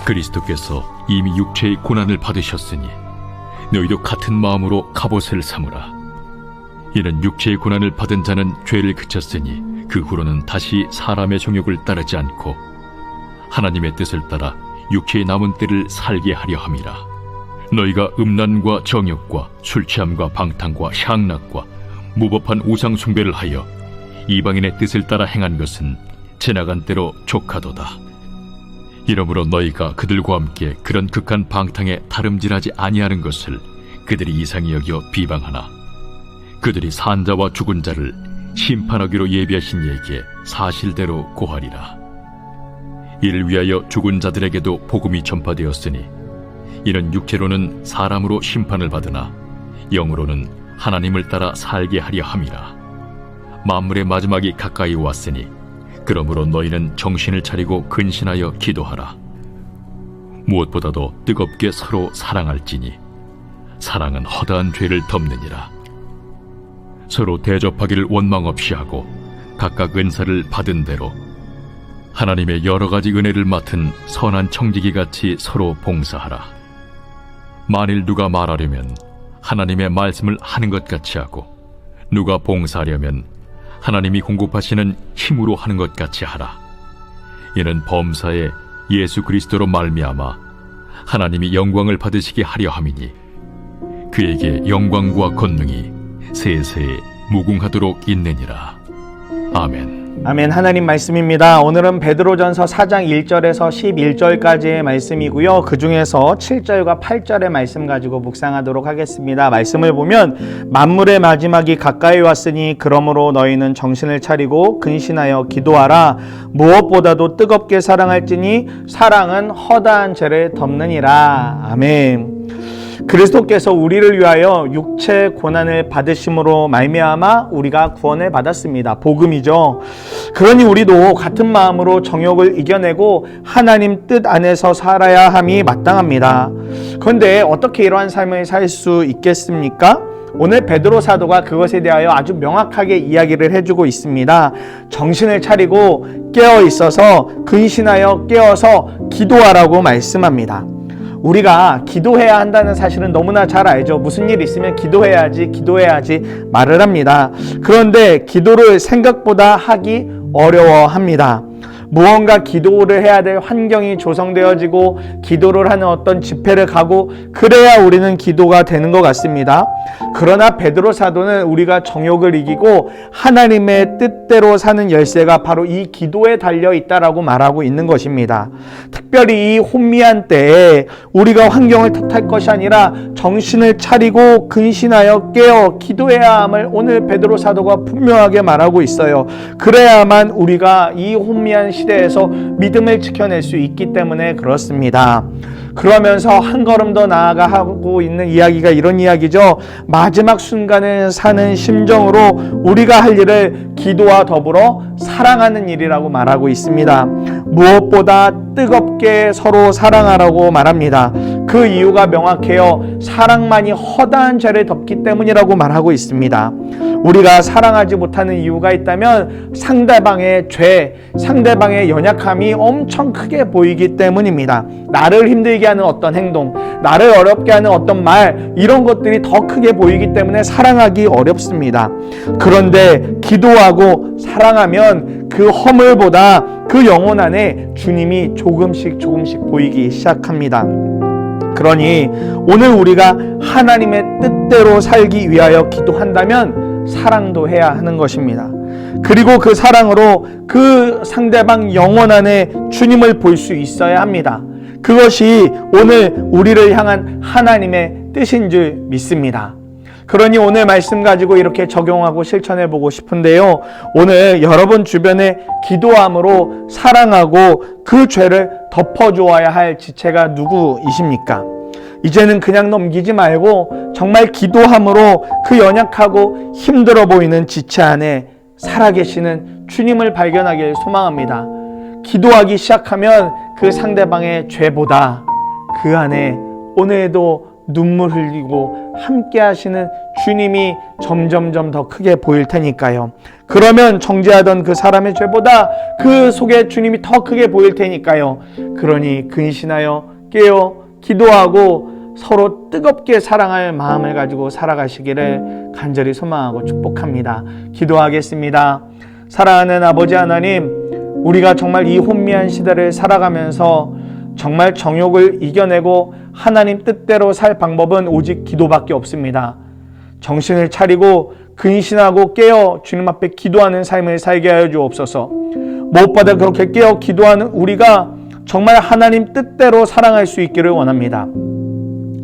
그리스도께서 이미 육체의 고난을 받으셨으니 너희도 같은 마음으로 갑옷을 삼으라. 이는 육체의 고난을 받은 자는 죄를 그쳤으니 그 후로는 다시 사람의 정욕을 따르지 않고 하나님의 뜻을 따라 육체의 남은 때를 살게 하려 함이라. 너희가 음란과 정욕과 술취함과 방탕과 향락과 무법한 우상 숭배를 하여 이방인의 뜻을 따라 행한 것은 지나간 때로 족하도다. 이러므로 너희가 그들과 함께 그런 극한 방탕에 다름질하지 아니하는 것을 그들이 이상히 여겨 비방하나 그들이 산자와 죽은 자를 심판하기로 예비하신 이에게 사실대로 고하리라. 이를 위하여 죽은 자들에게도 복음이 전파되었으니 이는 육체로는 사람으로 심판을 받으나 영으로는 하나님을 따라 살게 하려 함이라. 만물의 마지막이 가까이 왔으니 그러므로 너희는 정신을 차리고 근신하여 기도하라. 무엇보다도 뜨겁게 서로 사랑할지니 사랑은 허다한 죄를 덮느니라. 서로 대접하기를 원망 없이 하고 각각 은사를 받은 대로 하나님의 여러 가지 은혜를 맡은 선한 청지기같이 서로 봉사하라. 만일 누가 말하려면 하나님의 말씀을 하는 것 같이 하고 누가 봉사하려면 하나님이 공급하시는 힘으로 하는 것 같이 하라. 이는 범사에 예수 그리스도로 말미암아 하나님이 영광을 받으시게 하려 함이니 그에게 영광과 권능이 세세에 무궁하도록 있느니라. 아멘. 아멘. 하나님 말씀입니다. 오늘은 베드로전서 4장 1절에서 11절까지의 말씀이고요. 그 중에서 7절과 8절의 말씀 가지고 묵상하도록 하겠습니다. 말씀을 보면 만물의 마지막이 가까이 왔으니 그러므로 너희는 정신을 차리고 근신하여 기도하라. 무엇보다도 뜨겁게 사랑할지니 사랑은 허다한 죄를 덮느니라. 아멘. 그리스도께서 우리를 위하여 육체 고난을 받으심으로 말미암아 우리가 구원을 받았습니다. 복음이죠. 그러니 우리도 같은 마음으로 정욕을 이겨내고 하나님 뜻 안에서 살아야 함이 마땅합니다. 그런데 어떻게 이러한 삶을 살 수 있겠습니까? 오늘 베드로 사도가 그것에 대하여 아주 명확하게 이야기를 해주고 있습니다. 정신을 차리고 깨어 있어서 근신하여 깨어서 기도하라고 말씀합니다. 우리가 기도해야 한다는 사실은 너무나 잘 알죠. 무슨 일 있으면 기도해야지 말을 합니다. 그런데 기도를 생각보다 하기 어려워합니다. 무언가 기도를 해야 될 환경이 조성되어지고 기도를 하는 어떤 집회를 가고 그래야 우리는 기도가 되는 것 같습니다. 그러나 베드로 사도는 우리가 정욕을 이기고 하나님의 뜻대로 사는 열쇠가 바로 이 기도에 달려 있다라고 말하고 있는 것입니다. 특별히 이 혼미한 때에 우리가 환경을 탓할 것이 아니라 정신을 차리고 근신하여 깨어 기도해야 함을 오늘 베드로 사도가 분명하게 말하고 있어요. 그래야만 우리가 이 혼미한 시대에서 믿음을 지켜낼 수 있기 때문에 그렇습니다. 그러면서 한 걸음 더 나아가 하고 있는 이야기가 이런 이야기죠. 마지막 순간을 사는 심정으로 우리가 할 일을 기도와 더불어 사랑하는 일이라고 말하고 있습니다. 무엇보다 뜨겁게 서로 사랑하라고 말합니다. 그 이유가 명확해요. 사랑만이 허다한 죄를 덮기 때문이라고 말하고 있습니다. 우리가 사랑하지 못하는 이유가 있다면 상대방의 죄, 상대방의 연약함이 엄청 크게 보이기 때문입니다. 나를 힘들게 하는 어떤 행동, 나를 어렵게 하는 어떤 말, 이런 것들이 더 크게 보이기 때문에 사랑하기 어렵습니다. 그런데 기도하고 사랑하면 그 허물보다 그 영혼 안에 주님이 조금씩 보이기 시작합니다. 그러니 오늘 우리가 하나님의 뜻대로 살기 위하여 기도한다면 사랑도 해야 하는 것입니다. 그리고 그 사랑으로 그 상대방 영혼 안에 주님을 볼 수 있어야 합니다. 그것이 오늘 우리를 향한 하나님의 뜻인 줄 믿습니다. 그러니 오늘 말씀 가지고 이렇게 적용하고 실천해 보고 싶은데요. 오늘 여러분 주변에 기도함으로 사랑하고 그 죄를 덮어주어야 할 지체가 누구이십니까? 이제는 그냥 넘기지 말고 정말 기도함으로 그 연약하고 힘들어 보이는 지체 안에 살아계시는 주님을 발견하길 소망합니다. 기도하기 시작하면 그 상대방의 죄보다 그 안에 오늘도 눈물 흘리고 함께 하시는 주님이 점점점 더 크게 보일 테니까요. 그러면 정죄하던 그 사람의 죄보다 그 속에 주님이 더 크게 보일 테니까요. 그러니 근신하여 깨어 기도하고 서로 뜨겁게 사랑할 마음을 가지고 살아가시기를 간절히 소망하고 축복합니다. 기도하겠습니다. 사랑하는 아버지 하나님, 우리가 정말 이 혼미한 시대를 살아가면서 정말 정욕을 이겨내고 하나님 뜻대로 살 방법은 오직 기도밖에 없습니다. 정신을 차리고 근신하고 깨어 주님 앞에 기도하는 삶을 살게 하여 주옵소서. 무엇보다 그렇게 깨어 기도하는 우리가 정말 하나님 뜻대로 사랑할 수 있기를 원합니다.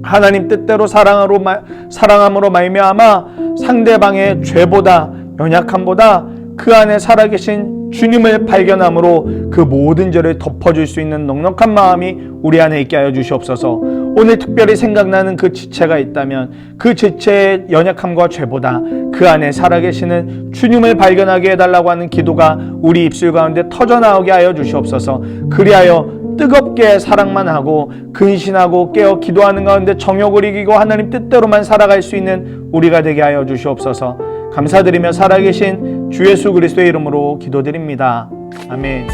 하나님 뜻대로 사랑함으로 말미암아 상대방의 죄보다 연약함보다 그 안에 살아계신 주님을 발견함으로 그 모든 죄를 덮어줄 수 있는 넉넉한 마음이 우리 안에 있게 하여 주시옵소서. 오늘 특별히 생각나는 그 지체가 있다면 그 지체의 연약함과 죄보다 그 안에 살아계시는 주님을 발견하게 해달라고 하는 기도가 우리 입술 가운데 터져나오게 하여 주시옵소서. 그리하여 뜨겁게 사랑만 하고 근신하고 깨어 기도하는 가운데 정욕을 이기고 하나님 뜻대로만 살아갈 수 있는 우리가 되게 하여 주시옵소서. 감사드리며 살아계신 주 예수 그리스도의 이름으로 기도드립니다. 아멘.